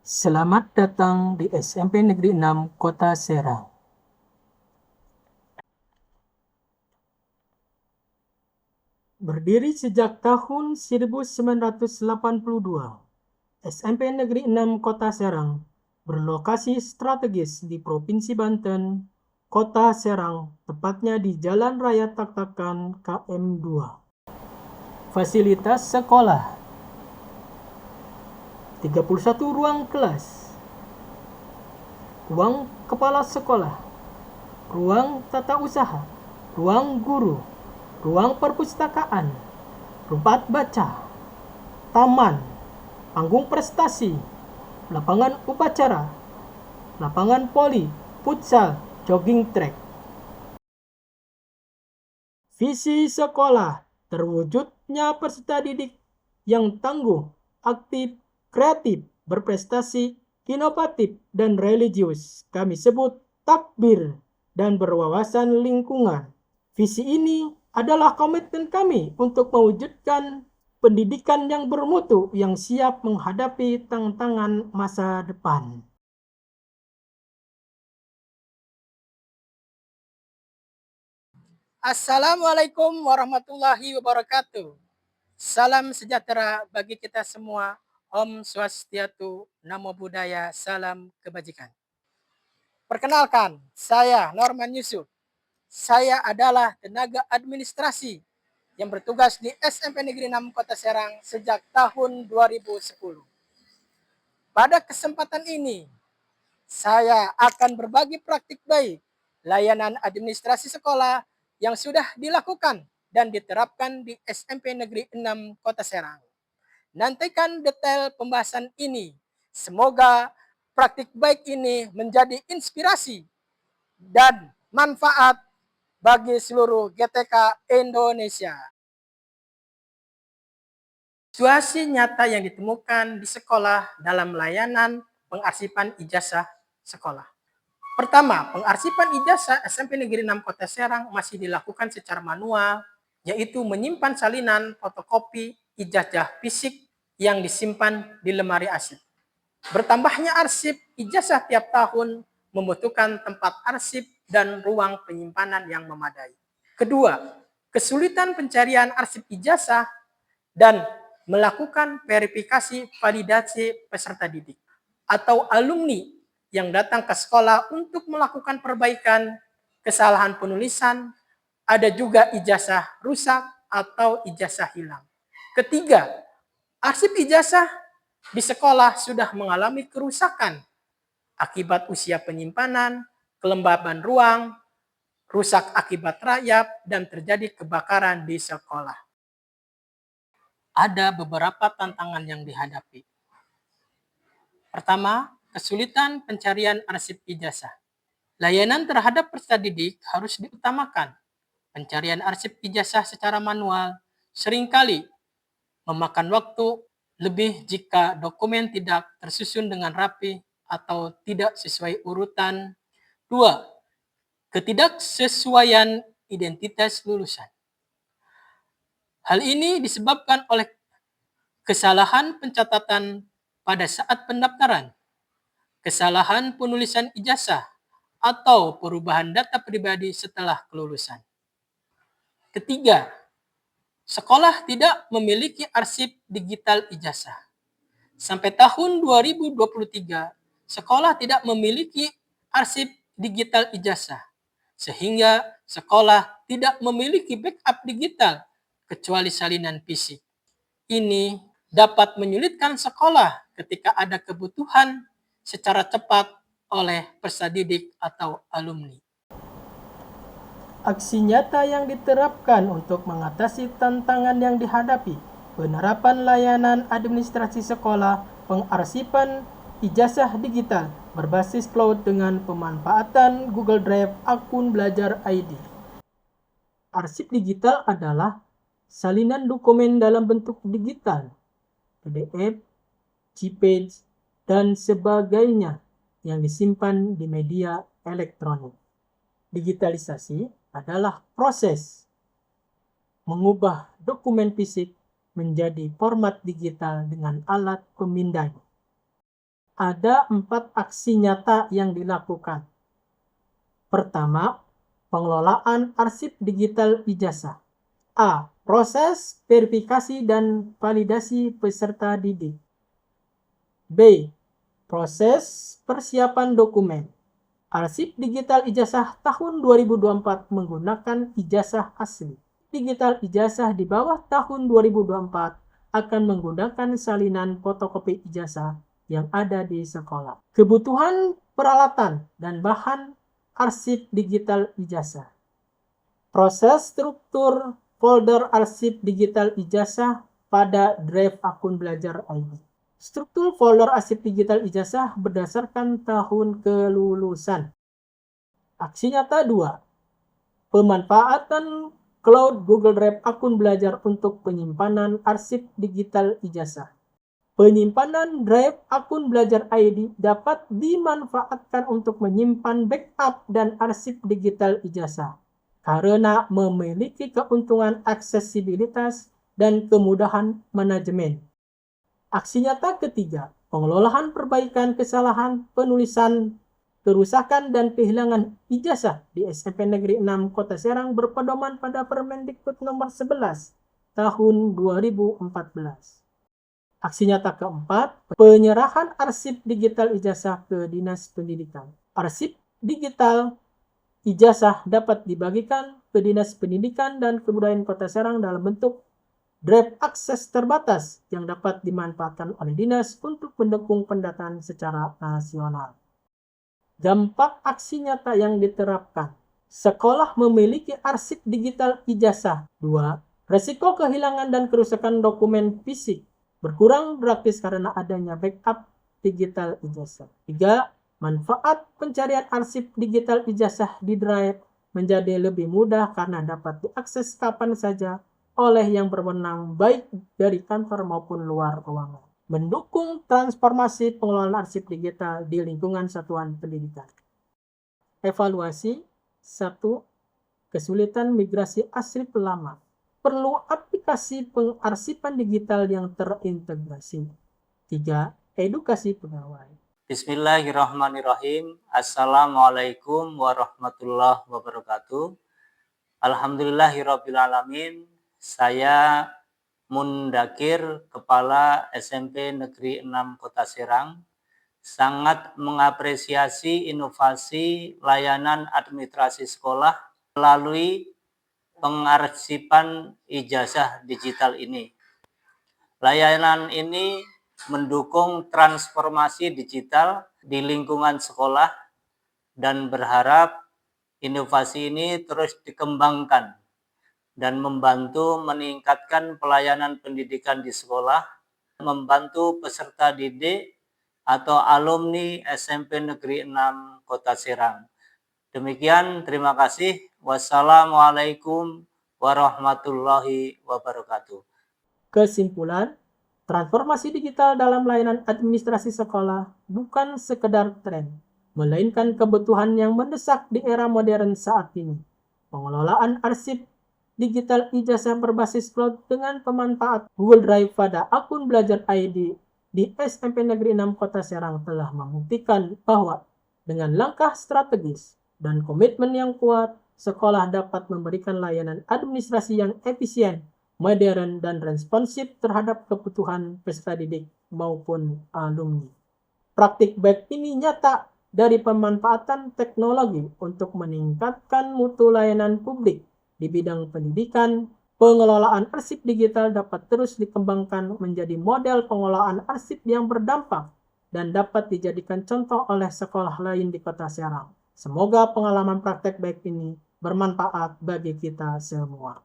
Selamat datang di SMP Negeri 6 Kota Serang. Berdiri sejak tahun 1982, SMP Negeri 6 Kota Serang berlokasi strategis di Provinsi Banten, Kota Serang, tepatnya di Jalan Raya Taktakan KM 2. Fasilitas sekolah: 31 ruang kelas, ruang kepala sekolah, ruang tata usaha, ruang guru, ruang perpustakaan, tempat baca, taman, panggung prestasi, lapangan upacara, lapangan voli, futsal, jogging track. Visi sekolah terwujudnya peserta didik yang tangguh, aktif, kreatif, berprestasi, inovatif, dan religius. Kami sebut takbir dan berwawasan lingkungan. Visi ini adalah komitmen kami untuk mewujudkan pendidikan yang bermutu yang siap menghadapi tantangan masa depan. Assalamualaikum warahmatullahi wabarakatuh. Salam sejahtera bagi kita semua. Om Swastiastu, Namo Buddhaya, salam kebajikan. Perkenalkan, saya Norman Yusuf. Saya adalah tenaga administrasi yang bertugas di SMP Negeri 6 Kota Serang sejak tahun 2010. Pada kesempatan ini, saya akan berbagi praktik baik layanan administrasi sekolah yang sudah dilakukan dan diterapkan di SMP Negeri 6 Kota Serang. Nantikan detail pembahasan ini. Semoga praktik baik ini menjadi inspirasi dan manfaat bagi seluruh GTK Indonesia. Situasi nyata yang ditemukan di sekolah dalam layanan pengarsipan ijazah sekolah. Pertama, pengarsipan ijazah SMP Negeri 6 Kota Serang masih dilakukan secara manual, yaitu menyimpan salinan fotokopi ijazah fisik yang disimpan di lemari arsip. Bertambahnya arsip ijazah tiap tahun membutuhkan tempat arsip dan ruang penyimpanan yang memadai. Kedua, kesulitan pencarian arsip ijazah dan melakukan verifikasi validasi peserta didik atau alumni yang datang ke sekolah untuk melakukan perbaikan kesalahan penulisan, ada juga ijazah rusak atau ijazah hilang. Ketiga, arsip ijazah di sekolah sudah mengalami kerusakan akibat usia penyimpanan, kelembaban ruang, rusak akibat rayap, dan terjadi kebakaran di sekolah. Ada beberapa tantangan yang dihadapi. Pertama, kesulitan pencarian arsip ijazah. Layanan terhadap peserta didik harus diutamakan. Pencarian arsip ijazah secara manual seringkali memakan waktu lebih jika dokumen tidak tersusun dengan rapi atau tidak sesuai urutan. 2. Ketidaksesuaian identitas lulusan. Hal ini disebabkan oleh kesalahan pencatatan pada saat pendaftaran, kesalahan penulisan ijazah, atau perubahan data pribadi setelah kelulusan. Ketiga, sekolah tidak memiliki arsip digital ijazah. Sampai tahun 2023, sekolah tidak memiliki arsip digital ijazah, sehingga sekolah tidak memiliki backup digital kecuali salinan fisik. Ini dapat menyulitkan sekolah ketika ada kebutuhan secara cepat oleh peserta didik atau alumni. Aksi nyata yang diterapkan untuk mengatasi tantangan yang dihadapi: penerapan layanan administrasi sekolah, pengarsipan ijazah digital berbasis cloud dengan pemanfaatan Google Drive akun belajar ID. Arsip digital adalah salinan dokumen dalam bentuk digital, PDF, JPEG, dan sebagainya yang disimpan di media elektronik. Digitalisasi adalah proses mengubah dokumen fisik menjadi format digital dengan alat pemindai. Ada 4 aksi nyata yang dilakukan. Pertama, pengelolaan arsip digital ijazah. A. Proses verifikasi dan validasi peserta didik. B. Proses persiapan dokumen. Arsip digital ijazah tahun 2024 menggunakan ijazah asli. Digital ijazah di bawah tahun 2024 akan menggunakan salinan fotokopi ijazah yang ada di sekolah. Kebutuhan peralatan dan bahan arsip digital ijazah. Proses struktur folder arsip digital ijazah pada drive akun belajar ID. Struktur folder arsip digital ijazah berdasarkan tahun kelulusan. Aksi nyata 2. Pemanfaatan cloud Google Drive akun belajar untuk penyimpanan arsip digital ijazah. Penyimpanan drive akun belajar ID dapat dimanfaatkan untuk menyimpan backup dan arsip digital ijazah karena memiliki keuntungan aksesibilitas dan kemudahan manajemen. Aksi nyata ketiga, pengelolaan perbaikan kesalahan penulisan, kerusakan dan kehilangan ijazah di SMP Negeri 6 Kota Serang berpedoman pada Permendikbud nomor 11 tahun 2014. Aksi nyata keempat, penyerahan arsip digital ijazah ke Dinas Pendidikan. Arsip digital ijazah dapat dibagikan ke Dinas Pendidikan dan Kebudayaan Kota Serang dalam bentuk drive akses terbatas yang dapat dimanfaatkan oleh dinas untuk mendukung pendataan secara nasional. Dampak aksi nyata yang diterapkan. Sekolah memiliki arsip digital ijazah. 2. Resiko kehilangan dan kerusakan dokumen fisik berkurang drastis karena adanya backup digital ijazah. 3. Manfaat pencarian arsip digital ijazah di drive menjadi lebih mudah karena dapat diakses kapan saja oleh yang berwenang baik dari kantor maupun luar ruangan. Mendukung transformasi pengelolaan arsip digital di lingkungan satuan pendidikan. Evaluasi 1. Kesulitan migrasi arsip lama. Perlu aplikasi pengarsipan digital yang terintegrasi. 3. Edukasi pegawai. Bismillahirrahmanirrahim. Assalamualaikum warahmatullahi wabarakatuh. Alhamdulillahirrabbilalamin. Saya Mundakir, Kepala SMP Negeri 6 Kota Serang, sangat mengapresiasi inovasi layanan administrasi sekolah melalui pengarsipan ijazah digital ini. Layanan ini mendukung transformasi digital di lingkungan sekolah dan berharap inovasi ini terus dikembangkan dan membantu meningkatkan pelayanan pendidikan di sekolah, membantu peserta didik atau alumni SMP Negeri 6 Kota Serang. Demikian, terima kasih. Wassalamualaikum warahmatullahi wabarakatuh. Kesimpulan, transformasi digital dalam layanan administrasi sekolah bukan sekedar tren, melainkan kebutuhan yang mendesak di era modern saat ini. Pengelolaan arsip digital ijazah berbasis cloud dengan pemanfaat Google Drive pada akun belajar ID di SMP Negeri 6 Kota Serang telah membuktikan bahwa dengan langkah strategis dan komitmen yang kuat, sekolah dapat memberikan layanan administrasi yang efisien, modern, dan responsif terhadap kebutuhan peserta didik maupun alumni. Praktik baik ini nyata dari pemanfaatan teknologi untuk meningkatkan mutu layanan publik di bidang pendidikan. Pengelolaan arsip digital dapat terus dikembangkan menjadi model pengelolaan arsip yang berdampak dan dapat dijadikan contoh oleh sekolah lain di Kota Serang. Semoga pengalaman praktek baik ini bermanfaat bagi kita semua.